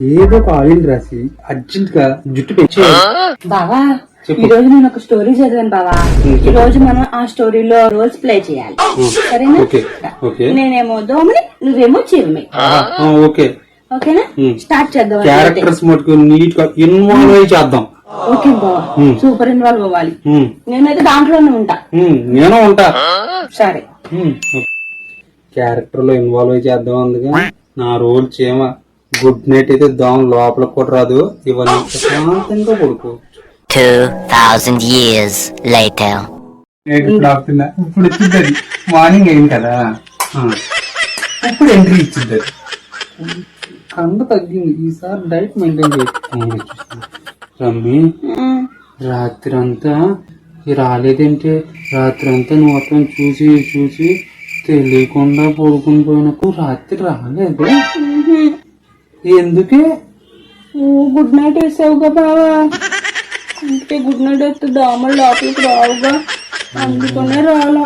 ఏదో ఒక ఆయిల్ రాసి అర్జెంట్ గా జుట్టు పెంచే. బావా ఈ రోజు నేను ఒక స్టోరీ చదివాను బావా. ఈ రోజు మనం ఆ స్టోరీలో రోల్స్ ప్లే చేయాలి, సరేనా? నేనేమో దోమని, నువ్వేమో చీరమి. ఓకే ఓకేనా? స్టార్ట్ చేద్దాం. క్యారెక్టర్స్ మటుకు నీట్ గా ఇన్వాల్వ్ అయి చేద్దాం. ఓకే బావా, సూపర్ ఇన్వాల్వ్ అవ్వాలి. నేనైతే దాంట్లోనే ఉంటా. నేను ఉంటా. సరే, క్యారెక్టర్ లో ఇన్వాల్వ్ అయి చేద్దాం. అందుగా నా రోల్ చేమ. గుడ్ నైట్ అయితే దోమ లోపల కూడా రాదు. ఇవన్నీ ప్రశాంతంగా పడుకో. 2000 years later. ఇప్పుడు ఇచ్చింది మార్నింగ్ అయింది కదా, ఇప్పుడు ఎంట్రీ ఇచ్చింది. కండ తగ్గింది. ఈసారి డైట్ మెయింటైన్ చేస్తాను. రమ్మి, రాత్రి అంతా రాలేదంటే రాత్రి అంతా నువ్వు మొత్తం చూసి చూసి తెలియకుండా పడుకుని పోయినకు రాత్రి రాలేదు. ఎందుకే? గుడ్ నైట్ వేసావుగా బావా, అంటే గుడ్ నైట్ వేస్తే దోమలు లోపలికి రావుగా, అందుకనే రాలా.